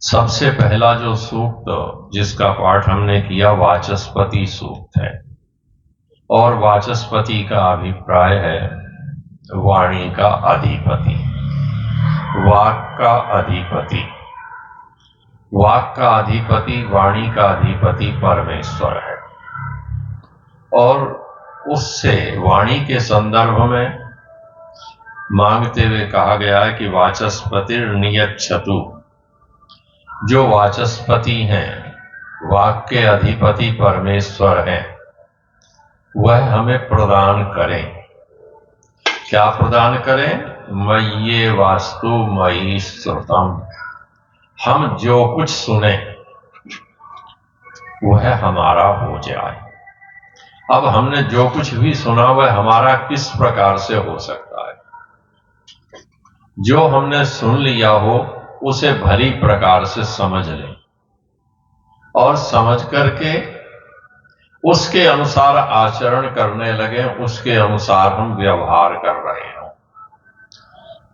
सबसे पहला जो सूक्त जिसका पाठ हमने किया वाचस्पति सूक्त है। और वाचस्पति का अभिप्राय है वाणी का अधिपति, वाक का अधिपति। वाक का अधिपति, वाणी का अधिपति परमेश्वर है। और उससे वाणी के संदर्भ में मांगते हुए कहा गया है कि वाचस्पतिर्नियच्छतु। जो वाचस्पति हैं, वाक के अधिपति परमेश्वर हैं, वह हमें प्रदान करें। क्या प्रदान करें? मय्ये वास्तु मयि श्रुतम। हम जो कुछ सुने वह हमारा हो जाए। अब हमने जो कुछ भी सुना वह हमारा किस प्रकार से हो सकता है? जो हमने सुन लिया हो उसे भली प्रकार से समझ लें और समझ करके उसके अनुसार आचरण करने लगे, उसके अनुसार हम व्यवहार कर रहे हो।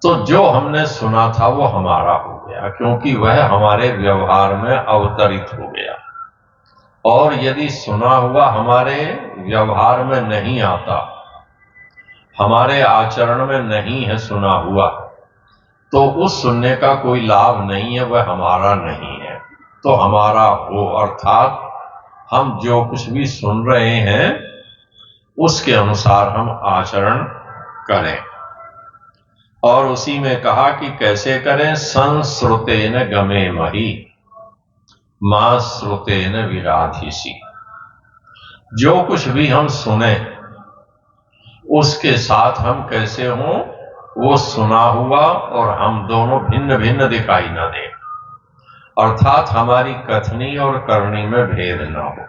तो जो हमने सुना था वो हमारा हो गया, क्योंकि वह हमारे व्यवहार में अवतरित हो गया। और यदि सुना हुआ हमारे व्यवहार में नहीं आता, हमारे आचरण में नहीं है सुना हुआ, तो उस सुनने का कोई लाभ नहीं है, वह हमारा नहीं है। तो हमारा हो, अर्थात हम जो कुछ भी सुन रहे हैं उसके अनुसार हम आचरण करें। और उसी में कहा कि कैसे करें? संश्रुतेन गमे मही मां श्रुतेन विराधिसी। जो कुछ भी हम सुने उसके साथ हम कैसे हों? वो सुना हुआ और हम दोनों भिन्न भिन्न दिखाई न दें, अर्थात हमारी कथनी और करनी में भेद न हो।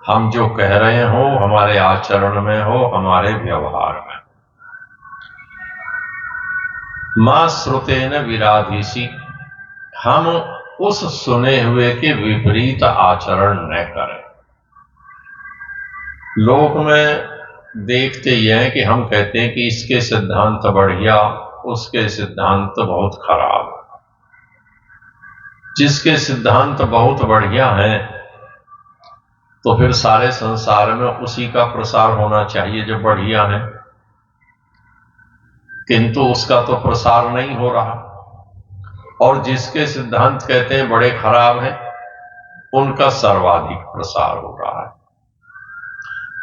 हम जो कह रहे हो हमारे आचरण में हो, हमारे व्यवहार में। मां श्रुतेन विराधिसी, हम उस सुने हुए के विपरीत आचरण न करें। लोक में देखते ये हैं कि हम कहते हैं कि इसके सिद्धांत बढ़िया, उसके सिद्धांत बहुत खराब। जिसके सिद्धांत बहुत बढ़िया हैं तो फिर सारे संसार में उसी का प्रसार होना चाहिए जो बढ़िया है, किंतु उसका तो प्रसार नहीं हो रहा। और जिसके सिद्धांत कहते हैं बड़े खराब हैं, उनका सर्वाधिक प्रसार हो रहा है।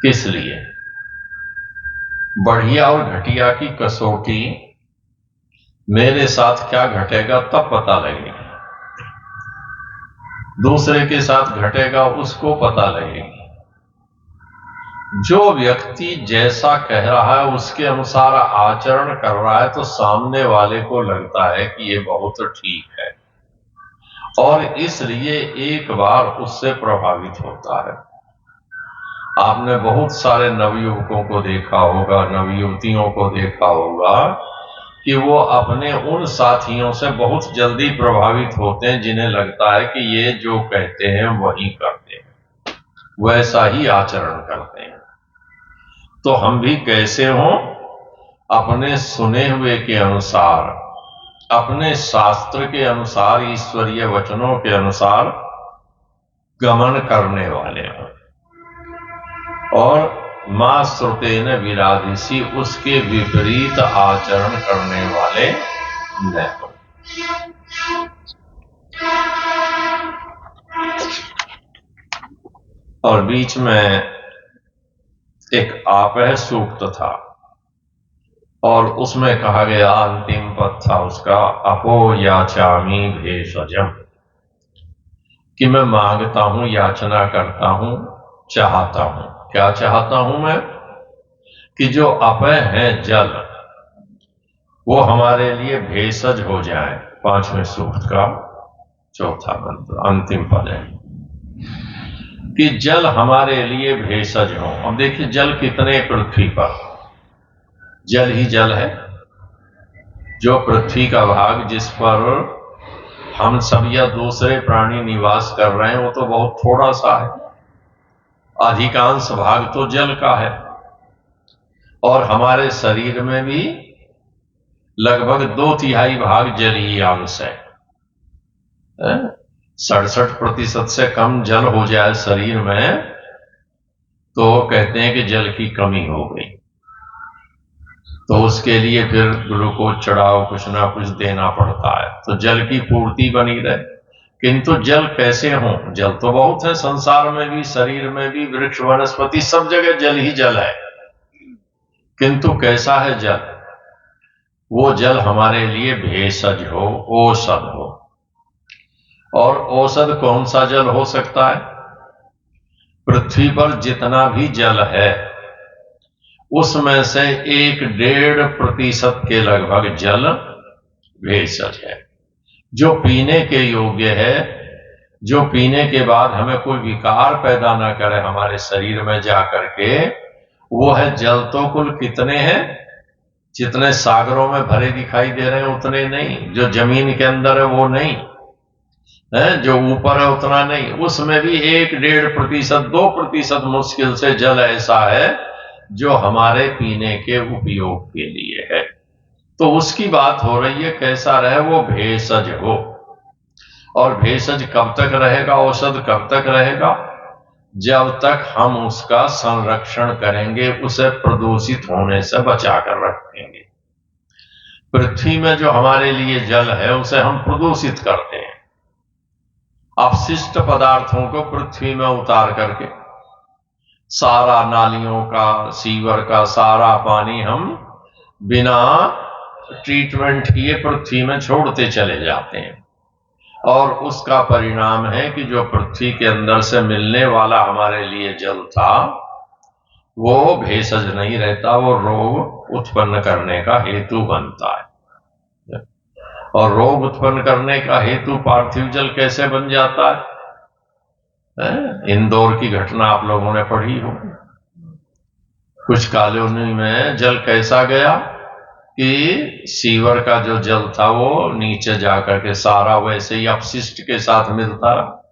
किस लिए? बढ़िया और घटिया की कसौटी मेरे साथ क्या घटेगा तब पता लगेगा, दूसरे के साथ घटेगा उसको पता लगेगा। जो व्यक्ति जैसा कह रहा है उसके अनुसार आचरण कर रहा है तो सामने वाले को लगता है कि ये बहुत ठीक है, और इसलिए एक बार उससे प्रभावित होता है। आपने बहुत सारे नवयुवकों को देखा होगा, नवयुवतियों को देखा होगा कि वो अपने उन साथियों से बहुत जल्दी प्रभावित होते हैं जिन्हें लगता है कि ये जो कहते हैं वही करते हैं, वैसा ही आचरण करते हैं। तो हम भी कैसे हों? अपने सुने हुए के अनुसार, अपने शास्त्र के अनुसार, ईश्वरीय वचनों के अनुसार गमन करने वाले हों। और मां श्रुतेन विराधिसी, उसके विपरीत आचरण करने वाले न हो। और बीच में एक आपह सूक्त था और उसमें कहा गया, अंतिम पद था उसका, अपो याचामी भेषजम, कि मैं मांगता हूं, याचना करता हूं, चाहता हूं। क्या चाहता हूं मैं? कि जो अपह है जल, वो हमारे लिए भेषज हो जाए। 5वें सूक्त का 4था मंत्र, अंतिम पद है कि जल हमारे लिए भेषज हो। अब देखिए जल कितने पृथ्वी पर, जल ही जल है। जो पृथ्वी का भाग जिस पर हम सब या दूसरे प्राणी निवास कर रहे हैं वो तो बहुत थोड़ा सा है, अधिकांश भाग तो जल का है। और हमारे शरीर में भी लगभग 2/3 भाग जलीय अंश है। 67% से कम जल हो जाए शरीर में तो कहते हैं कि जल की कमी हो गई, तो उसके लिए फिर ग्लूकोज चढ़ाओ, कुछ ना कुछ देना पड़ता है, तो जल की पूर्ति बनी रहे। किंतु जल कैसे हो? जल तो बहुत है संसार में भी, शरीर में भी, वृक्ष वनस्पति सब जगह जल ही जल है। किंतु कैसा है जल? वो जल हमारे लिए भेषज हो, औषध हो। और औषध कौन सा जल हो सकता है? पृथ्वी पर जितना भी जल है उसमें से 1-1.5% के लगभग जल भेषज है, जो पीने के योग्य है, जो पीने के बाद हमें कोई विकार पैदा ना करे हमारे शरीर में जा करके, वो है जल। तो कुल कितने हैं? जितने सागरों में भरे दिखाई दे रहे हैं उतने नहीं, जो जमीन के अंदर है वो नहीं है, जो ऊपर है उतना नहीं, उसमें भी 1-1.5%, 2% मुश्किल से जल ऐसा है जो हमारे पीने के उपयोग के लिए है। तो उसकी बात हो रही है, कैसा रहे? वो भेषज हो। और भेषज कब तक रहेगा? औषध कब तक रहेगा? जब तक हम उसका संरक्षण करेंगे, उसे प्रदूषित होने से बचाकर रखेंगे। पृथ्वी में जो हमारे लिए जल है उसे हम प्रदूषित करते हैं, अपशिष्ट पदार्थों को पृथ्वी में उतार करके सारा नालियों का, सीवर का सारा पानी हम बिना ट्रीटमेंट किए पृथ्वी में छोड़ते चले जाते हैं। और उसका परिणाम है कि जो पृथ्वी के अंदर से मिलने वाला हमारे लिए जल था वो भेषज नहीं रहता, वो रोग उत्पन्न करने का हेतु बनता है। और रोग उत्पन्न करने का हेतु पार्थिव जल कैसे बन जाता है? इंदौर की घटना आप लोगों ने पढ़ी हो। कुछ कॉलोनी में जल कैसा गया कि सीवर का जो जल था वो नीचे जाकर के सारा वैसे ही अपशिष्ट के साथ मिलता रहा,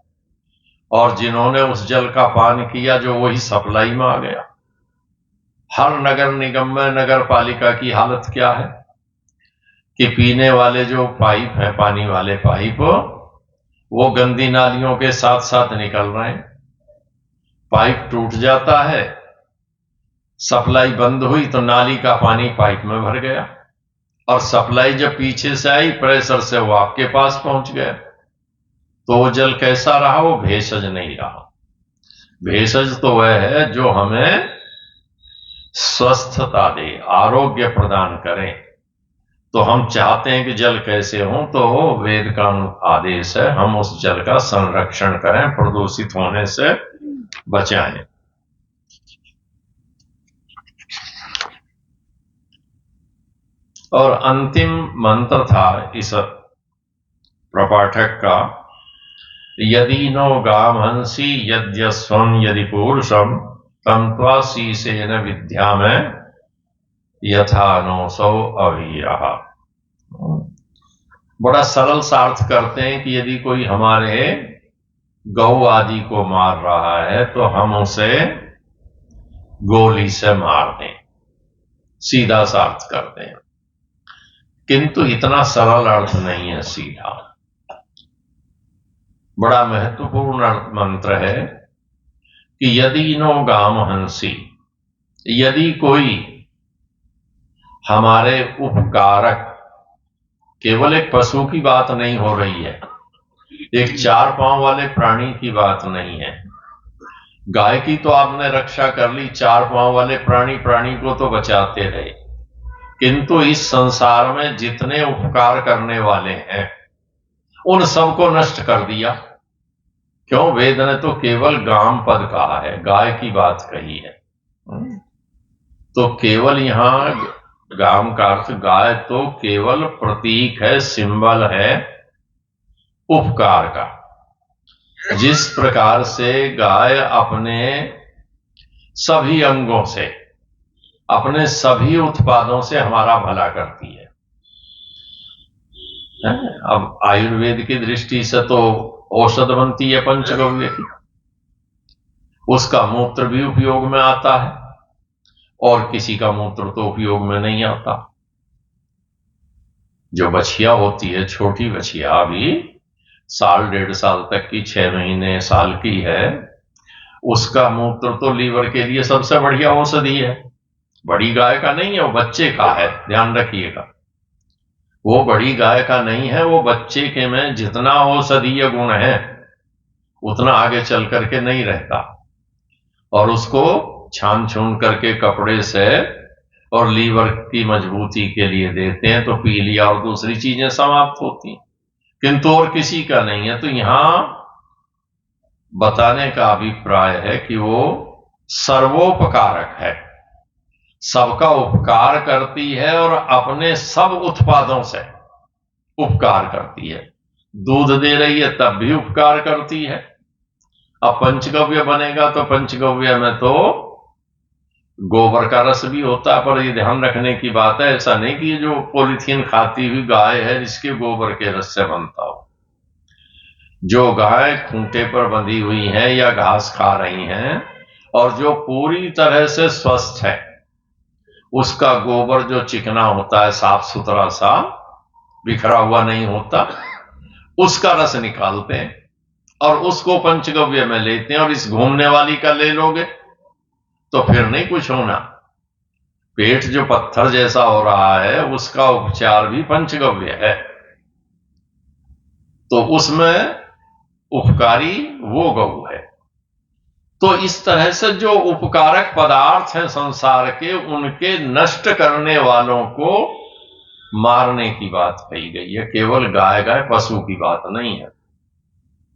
और जिन्होंने उस जल का पान किया जो वही सप्लाई में आ गया। हर नगर निगम में नगर पालिका की हालत क्या है कि पीने वाले जो पाइप हैं, पानी वाले पाइप, वो गंदी नालियों के साथ साथ निकल रहे हैं। पाइप टूट जाता है, सप्लाई बंद हुई तो नाली का पानी पाइप में भर गया, और सप्लाई जब पीछे से आई प्रेशर से वो आपके पास पहुंच गया। तो वो जल कैसा रहा? वो भेषज नहीं रहा। भेषज तो वह है जो हमें स्वस्थता दे, आरोग्य प्रदान करें। तो हम चाहते हैं कि जल कैसे हो, तो वेद का आदेश है हम उस जल का संरक्षण करें, प्रदूषित होने से बचाएं। और अंतिम मंत्र था इस प्रपाठक का, यदि नो गामहंसी यद्यस्वं यदि पुरुषम तम त्वा शीसेन विद्यामः यथा नो सौ अवीरः। बड़ा सरल सार्थ करते हैं कि यदि कोई हमारे गौ आदि को मार रहा है तो हम उसे गोली से मार दें, सीधा सार्थ करते हैं। किंतु इतना सरल अर्थ नहीं है सीधा, बड़ा महत्वपूर्ण मंत्र है कि यदि नो गामहंसी, यदि कोई हमारे उपकारक, केवल एक पशु की बात नहीं हो रही है, एक 4 पांव वाले प्राणी की बात नहीं है। गाय की तो आपने रक्षा कर ली, 4 पांव वाले प्राणी को तो बचाते रहे, किंतु इस संसार में जितने उपकार करने वाले हैं उन सबको नष्ट कर दिया। क्यों? वेद ने तो केवल गाम पद कहा है, गाय की बात कही है। तो केवल यहां गाम का अर्थ, गाय तो केवल प्रतीक है, सिंबल है उपकार का। जिस प्रकार से गाय अपने सभी अंगों से, अपने सभी उत्पादों से हमारा भला करती है। अब आयुर्वेद की दृष्टि से तो औषध बनती है पंचगव्य की, उसका मूत्र भी उपयोग में आता है, और किसी का मूत्र तो उपयोग में नहीं आता। जो बछिया होती है, छोटी बछिया भी, साल 1.5 साल तक की, 6 महीने साल की है, उसका मूत्र तो लीवर के लिए सबसे बढ़िया औषधि है। बड़ी गाय का नहीं है, वो बच्चे का है, ध्यान रखिएगा। वो बड़ी गाय का नहीं है, वो बच्चे के में जितना औषधीय गुण है उतना आगे चल करके नहीं रहता। और उसको छान छून करके कपड़े से और लीवर की मजबूती के लिए देते हैं तो पी लिया और दूसरी चीजें समाप्त होती हैं, किंतु और किसी का नहीं है। तो यहां बताने का अभिप्राय है कि वो सर्वोपकारक है, सबका उपकार करती है और अपने सब उत्पादों से उपकार करती है। दूध दे रही है तब भी उपकार करती है। अब पंचगव्य बनेगा तो पंचगव्य में तो गोबर का रस भी होता है, पर ये ध्यान रखने की बात है, ऐसा नहीं कि ये जो पॉलीथीन खाती हुई गाय है जिसके गोबर के रस से बनता हो। जो गाय खूंटे पर बंधी हुई है या घास खा रही हैं और जो पूरी तरह से स्वस्थ है, उसका गोबर जो चिकना होता है, साफ सुथरा सा, बिखरा हुआ नहीं होता, उसका रस निकालते हैं और उसको पंचगव्य में लेते हैं। और इस घूमने वाली का ले लोगे तो फिर नहीं कुछ होना। पेट जो पत्थर जैसा हो रहा है उसका उपचार भी पंचगव्य है, तो उसमें उपकारी वो गौ है। तो इस तरह से जो उपकारक पदार्थ हैं संसार के, उनके नष्ट करने वालों को मारने की बात कही गई है, केवल गाय पशु की बात नहीं है।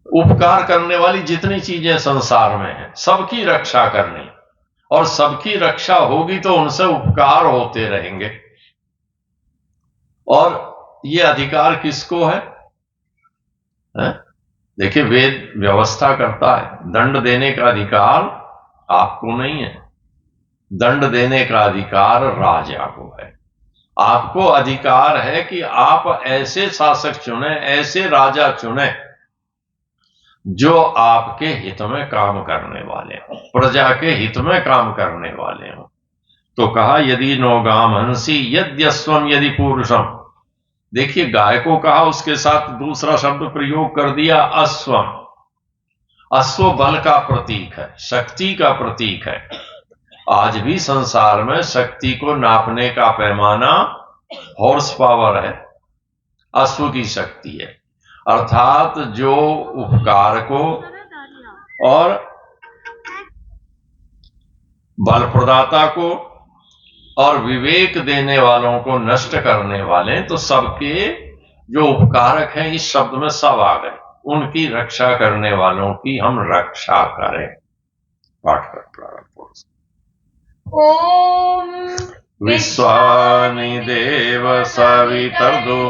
उपकार करने वाली जितनी चीजें संसार में हैं सबकी रक्षा करनी, और सबकी रक्षा होगी तो उनसे उपकार होते रहेंगे। और ये अधिकार किसको है? देखिए, वेद व्यवस्था करता है, दंड देने का अधिकार आपको नहीं है, दंड देने का अधिकार राजा को है। आपको अधिकार है कि आप ऐसे शासक चुने, ऐसे राजा चुने जो आपके हित में काम करने वाले हों, प्रजा के हित में काम करने वाले हों। तो कहा यदि नौगाम हंसी यद्यस्वम यदि पुरुषम। देखिए, गाय को कहा, उसके साथ दूसरा शब्द प्रयोग कर दिया अश्वम। अश्व बल का प्रतीक है, शक्ति का प्रतीक है। आज भी संसार में शक्ति को नापने का पैमाना हॉर्स पावर है, अश्व की शक्ति है। अर्थात जो उपकार को और बल प्रदाता को और विवेक देने वालों को नष्ट करने वाले, तो सबके जो उपकारक हैं इस शब्द में सब आ गए। उनकी रक्षा करने वालों की हम रक्षा करें। पाठ कर प्रारंभ। ओम विश्वानि देव सवितर्दो